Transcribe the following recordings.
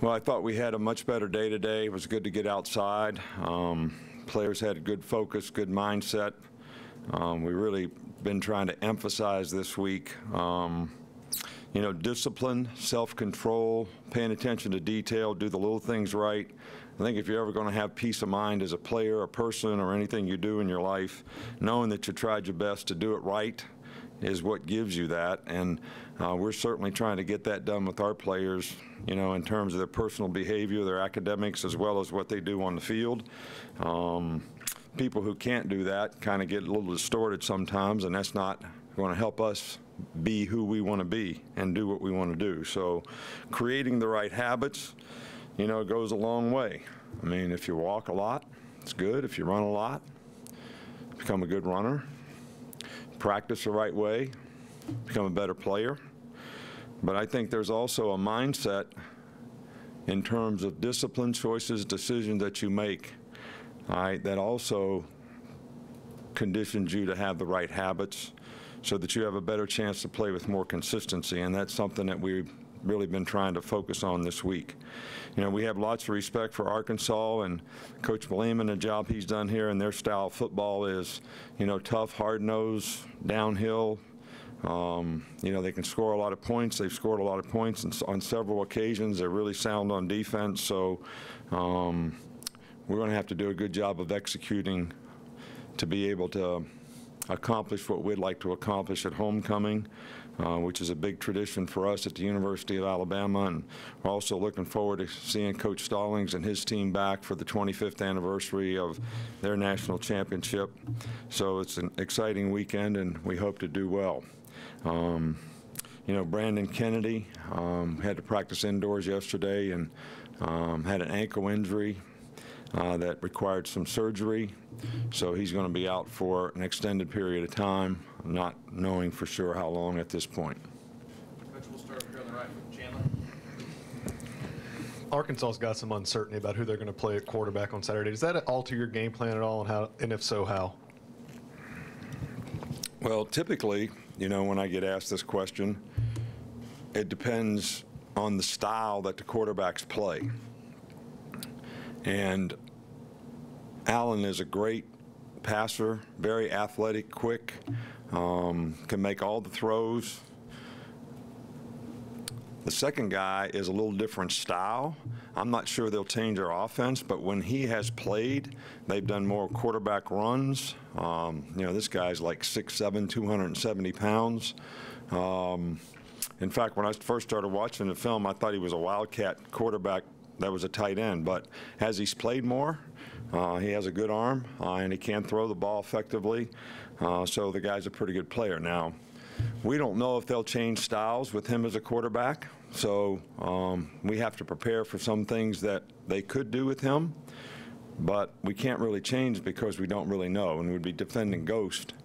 Well, I thought we had a much better day today. It was good to get outside. Players had good focus, good mindset. We really been trying to emphasize this week, you know, discipline, self-control, paying attention to detail, do the little things right. I think if you're ever going to have peace of mind as a player, a person, or anything you do in your life, knowing that you tried your best to do it right is what gives you that. And we're certainly trying to get that done with our players, you know, in terms of their personal behavior, their academics, as well as what they do on the field. People who can't do that kind of get a little distorted sometimes, and that's not going to help us be who we want to be and do what we want to do. So creating the right habits, you know, goes a long way. I mean, if you walk a lot, it's good. If you run a lot, become a good runner. Practice the right way, become a better player. But I think there's also a mindset in terms of discipline, choices, decisions that you make, all right, that also conditions you to have the right habits so that you have a better chance to play with more consistency. And that's something that we've really been trying to focus on this week. You know, we have lots of respect for Arkansas and Coach Lehman, the job he's done here, and their style of football is, you know, tough, hard-nosed, downhill. You know, they can score a lot of points. They've scored a lot of points on several occasions. They're really sound on defense. So we're going to have to do a good job of executing to be able to accomplish what we'd like to accomplish at homecoming, which is a big tradition for us at the University of Alabama. And we're also looking forward to seeing Coach Stallings and his team back for the 25th anniversary of their national championship. So it's an exciting weekend, and we hope to do well. You know, Brandon Kennedy had to practice indoors yesterday and had an ankle injury that required some surgery. So he's going to be out for an extended period of time, not knowing for sure how long at this point. Coach, we'll start here on the right with Chandler. Arkansas's got some uncertainty about who they're going to play at quarterback on Saturday. Does that alter your game plan at all, and how, and if so, how? Well, typically, you know, when I get asked this question, it depends on the style that the quarterbacks play. And Allen is a great passer, very athletic, quick, can make all the throws. The second guy is a little different style. I'm not sure they'll change their offense, but when he has played, they've done more quarterback runs. You know, this guy's like 6'7", 270 pounds. In fact, when I first started watching the film, I thought he was a wildcat quarterback that was a tight end, but as he's played more, he has a good arm, and he can throw the ball effectively, so the guy's a pretty good player. Now, we don't know if they'll change styles with him as a quarterback, so we have to prepare for some things that they could do with him, but we can't really change because we don't really know, and we'd be defending ghost,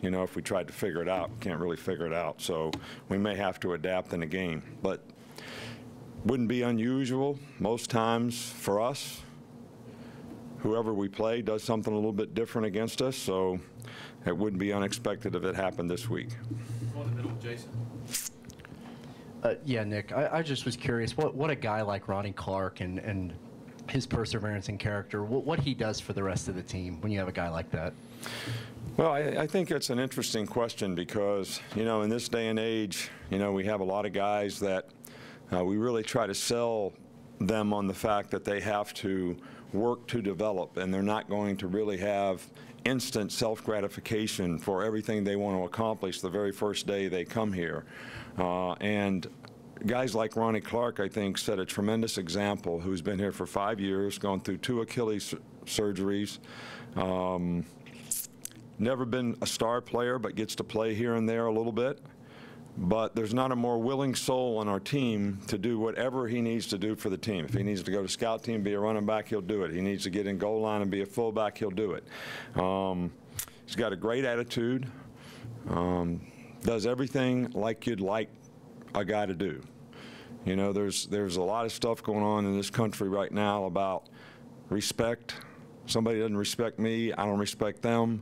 you know, if we tried to figure it out. Can't really figure it out, so we may have to adapt in the game. But wouldn't be unusual most times for us. Whoever we play does something a little bit different against us, so it wouldn't be unexpected if it happened this week. Go in the middle with Jason. Yeah, Nick, I just was curious what a guy like Ronnie Clark and his perseverance and character, what he does for the rest of the team when you have a guy like that. Well, I think it's an interesting question because, you know, in this day and age, you know, we have a lot of guys that we really try to sell them on the fact that they have to work to develop, and they're not going to really have instant self-gratification for everything they want to accomplish the very first day they come here. And guys like Ronnie Clark, I think, set a tremendous example, who's been here for 5 years, gone through 2 Achilles surgeries, never been a star player, but gets to play here and there a little bit. But there's not a more willing soul on our team to do whatever he needs to do for the team. If he needs to go to scout team, be a running back, he'll do it. He needs to get in goal line and be a fullback, he'll do it. He's got a great attitude, does everything like you'd like a guy to do. You know, there's a lot of stuff going on in this country right now about respect. Somebody doesn't respect me, I don't respect them.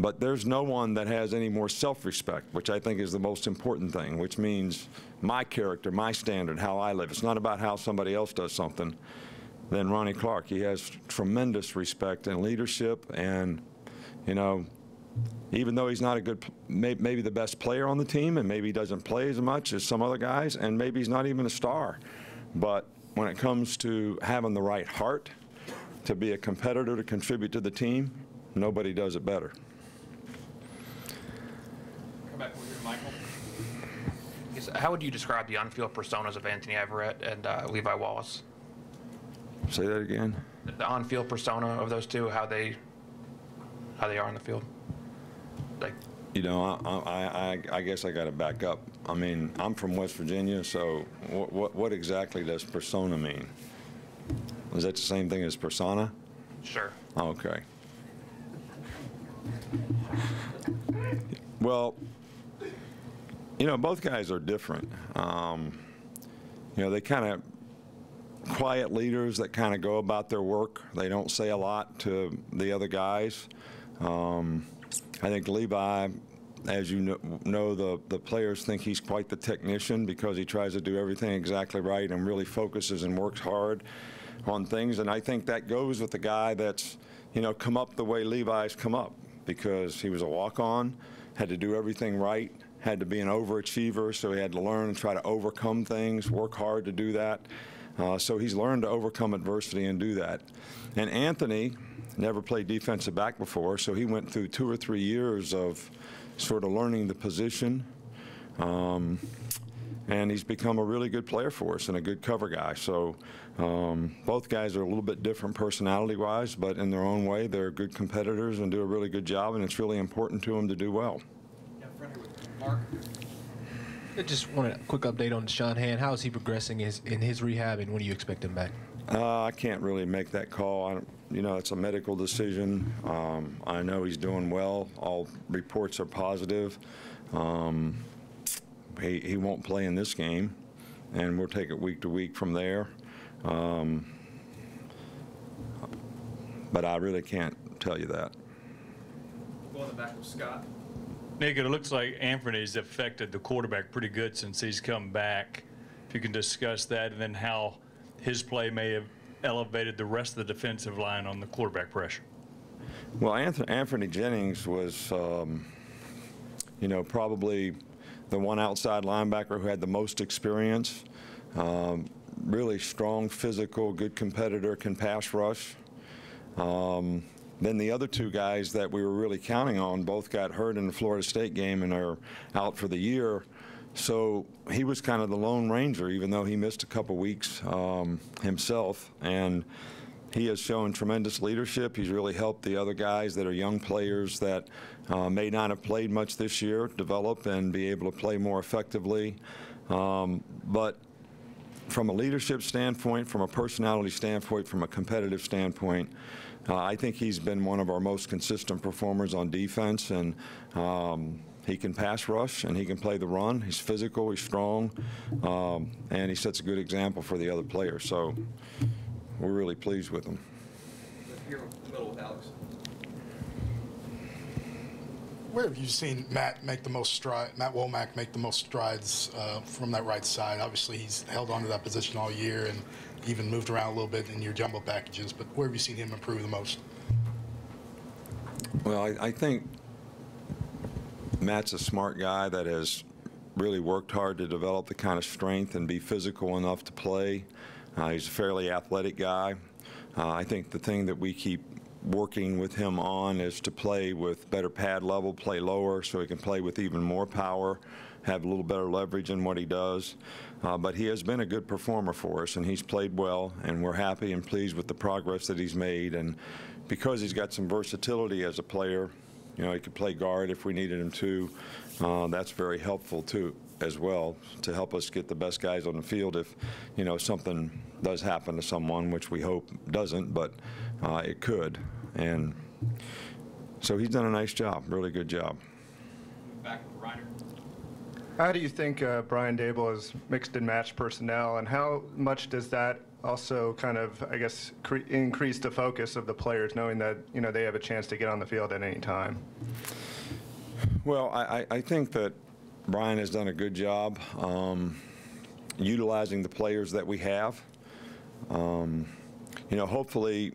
But there's no one that has any more self-respect, which I think is the most important thing, which means my character, my standard, how I live. It's not about how somebody else does something. Than Ronnie Clark. He has tremendous respect and leadership, and, you know, even though he's not a good, maybe the best player on the team, and maybe he doesn't play as much as some other guys, and maybe he's not even a star. But when it comes to having the right heart to be a competitor, to contribute to the team, nobody does it better. Come back over here, Michael. Yes, how would you describe the on-field personas of Anthony Everett and Levi Wallace? Say that again. The on-field persona of those two, how they are on the field. Like, You know, I guess I got to back up. I mean, I'm from West Virginia, so what exactly does persona mean? Is that the same thing as persona? sure. Okay. Well, you know, both guys are different. You know, they kind of quiet leaders that kind of go about their work. They don't say a lot to the other guys. I think Levi, as you know, the players think he's quite the technician because he tries to do everything exactly right and really focuses and works hard on things. And I think that goes with the guy that's, you know, come up the way Levi's come up, because he was a walk-on, had to do everything right, had to be an overachiever, so he had to learn and try to overcome things, work hard to do that. So he's learned to overcome adversity and do that. And Anthony never played defensive back before, so he went through 2 or 3 years of sort of learning the position. And he's become a really good player for us and a good cover guy. So both guys are a little bit different personality-wise, but in their own way, they're good competitors and do a really good job, and it's really important to them to do well. Yeah, front here with Mark. I just want a quick update on Shothand. How is he progressing in his rehab, and when do you expect him back? I can't really make that call. You know, it's a medical decision. I know he's doing well. All reports are positive. He won't play in this game, and we'll take it week to week from there. But I really can't tell you that. We'll go in the back with Scott. Nick, it looks like Anthony's affected the quarterback pretty good since he's come back. If you can discuss that, and then how his play may have elevated the rest of the defensive line on the quarterback pressure. Well, Anthony Jennings was, you know, probably the one outside linebacker who had the most experience. Really strong, physical, good competitor, can pass rush. Then the other two guys that we were really counting on both got hurt in the Florida State game and are out for the year. So he was kind of the lone ranger, even though he missed a couple weeks himself. And he has shown tremendous leadership. He's really helped the other guys that are young players that may not have played much this year develop and be able to play more effectively. But from a leadership standpoint, from a personality standpoint, from a competitive standpoint, I think he's been one of our most consistent performers on defense, and he can pass rush and he can play the run. He's physical, he's strong, and he sets a good example for the other players. So we're really pleased with him. Here in the middle with Alex. Where have you seen Matt make the most stride? Matt Womack make the most strides from that right side? Obviously, he's held on to that position all year and even moved around a little bit in your jumbo packages. But where have you seen him improve the most? Well, I think Matt's a smart guy that has really worked hard to develop the kind of strength and be physical enough to play. He's a fairly athletic guy. I think the thing that we keep working with him on is to play with better pad level, play lower so he can play with even more power, have a little better leverage in what he does. But he has been a good performer for us, and he's played well, and we're happy and pleased with the progress that he's made. And because he's got some versatility as a player, you know, he could play guard if we needed him to. That's very helpful too, as well, to help us get the best guys on the field if, you know, something does happen to someone, which we hope doesn't, but it could. And so he's done a nice job, really good job. Back with Reiner. How do you think Brian Daboll has mixed and matched personnel, and how much does that also kind of, I guess, increase the focus of the players, knowing that, you know, they have a chance to get on the field at any time? Well, I think that Brian has done a good job utilizing the players that we have. You know, hopefully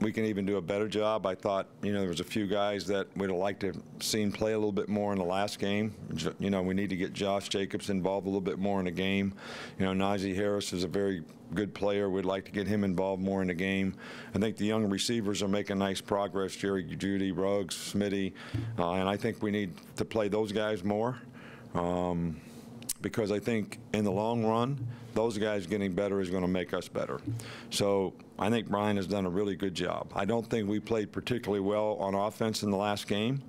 we can even do a better job. I thought, you know, there was a few guys that we'd have liked to have seen play a little bit more in the last game. You know, we need to get Josh Jacobs involved a little bit more in the game. You know, Najee Harris is a very good player. We'd like to get him involved more in the game. I think the young receivers are making nice progress, Jerry Jeudy, Ruggs, Smitty, and I think we need to play those guys more. Because I think in the long run, those guys getting better is going to make us better. So I think Brian has done a really good job. I don't think we played particularly well on offense in the last game.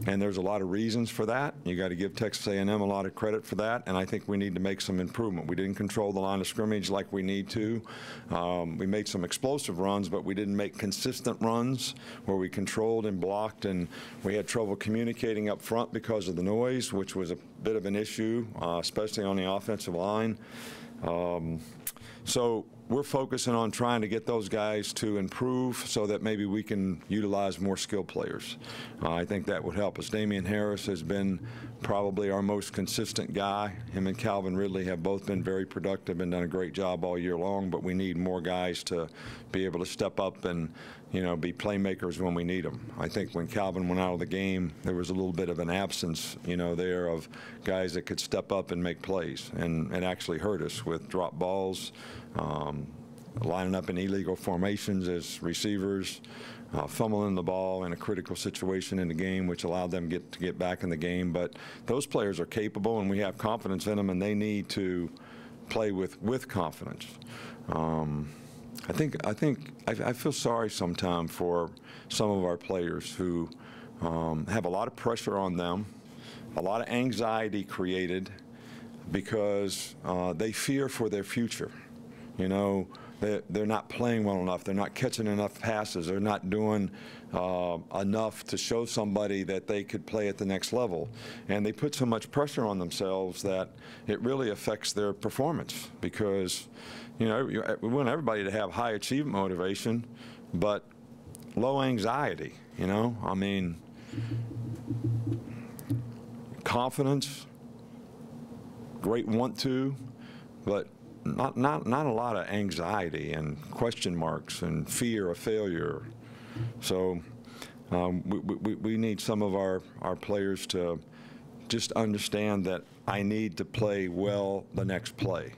And there's a lot of reasons for that. You got to give Texas A&M a lot of credit for that, and I think we need to make some improvement. We didn't control the line of scrimmage like we need to. We made some explosive runs, but we didn't make consistent runs where we controlled and blocked, and we had trouble communicating up front because of the noise, which was a bit of an issue, especially on the offensive line. So we're focusing on trying to get those guys to improve so that maybe we can utilize more skilled players. I think that would help us. Damian Harris has been probably our most consistent guy. Him and Calvin Ridley have both been very productive and done a great job all year long, but we need more guys to be able to step up and, you know, be playmakers when we need them. I think when Calvin went out of the game, there was a little bit of an absence, you know, there of guys that could step up and make plays, and it actually hurt us with drop balls, lining up in illegal formations as receivers, fumbling the ball in a critical situation in the game, which allowed them to get back in the game. But those players are capable, and we have confidence in them, and they need to play with confidence. I feel sorry sometimes for some of our players who have a lot of pressure on them, a lot of anxiety created because they fear for their future. You know, they're not playing well enough. They're not catching enough passes. They're not doing enough to show somebody that they could play at the next level. And they put so much pressure on themselves that it really affects their performance because, you know, we want everybody to have high achievement motivation, but low anxiety, you know? I mean, confidence, great want to, but not a lot of anxiety and question marks and fear of failure. So we need some of our players to just understand that I need to play well the next play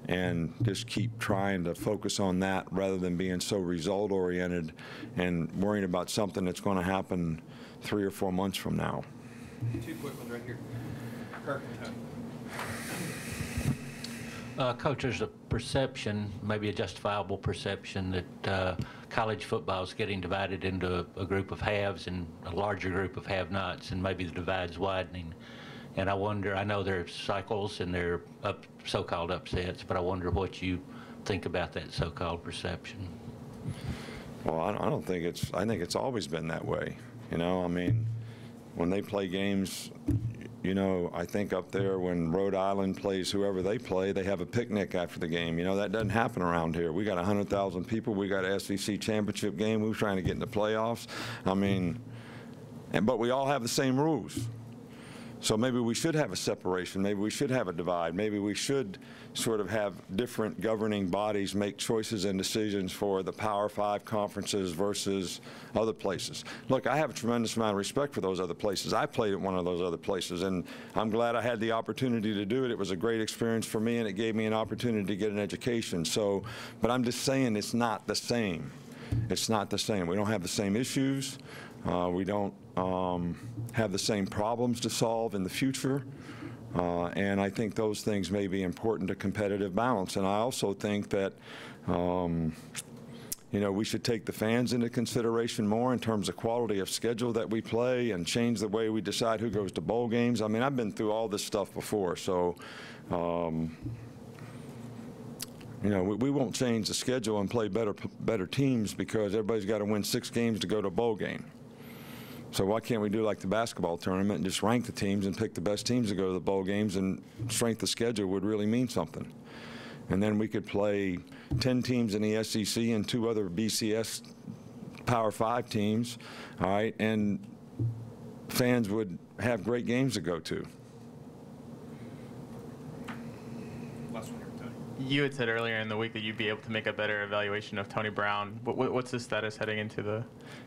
and just keep trying to focus on that rather than being so result-oriented and worrying about something that's going to happen 3 or 4 months from now. Two quick ones right here. Kirk and Tony. Coach, there's a perception, maybe a justifiable perception, that college football is getting divided into a group of haves and a larger group of have-nots, and maybe the divide's widening. And I wonder, I know there are cycles and there are so-called upsets, but I wonder what you think about that so-called perception. Well, I don't think I think it's always been that way. You know, I mean, when they play games, you know, I think up there when Rhode Island plays whoever they play, they have a picnic after the game. You know, that doesn't happen around here. We got 100,000 people. We got an SEC championship game. We were trying to get in the playoffs. I mean, but we all have the same rules. So maybe we should have a separation. Maybe we should have a divide. Maybe we should sort of have different governing bodies make choices and decisions for the Power 5 conferences versus other places. Look, I have a tremendous amount of respect for those other places. I played at one of those other places, and I'm glad I had the opportunity to do it. It was a great experience for me, and it gave me an opportunity to get an education. So, but I'm just saying it's not the same. It's not the same. We don't have the same issues. We don't have the same problems to solve in the future. And I think those things may be important to competitive balance. And I also think that, you know, we should take the fans into consideration more in terms of quality of schedule that we play and change the way we decide who goes to bowl games. I mean, I've been through all this stuff before. So, you know, we won't change the schedule and play better teams because everybody's got to win 6 games to go to a bowl game. So why can't we do like the basketball tournament and just rank the teams and pick the best teams to go to the bowl games, and strength of schedule would really mean something. And then we could play 10 teams in the SEC and 2 other BCS Power 5 teams, all right, and fans would have great games to go to. Last one here, Tony. You had said earlier in the week that you'd be able to make a better evaluation of Tony Brown. What's his status heading into the?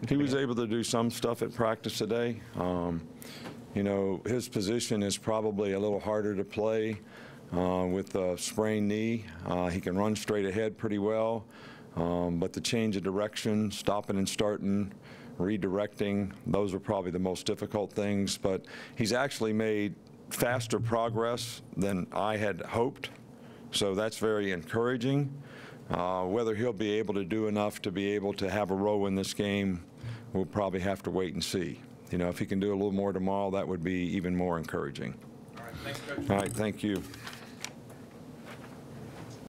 He was able to do some stuff at practice today. You know, his position is probably a little harder to play with a sprained knee. He can run straight ahead pretty well, but the change of direction, stopping and starting, redirecting, those are probably the most difficult things. But he's actually made faster progress than I had hoped, so that's very encouraging. Whether he'll be able to do enough to be able to have a role in this game, we'll probably have to wait and see. You know, if he can do a little more tomorrow, that would be even more encouraging. All right, thanks, Coach. All right, thank you.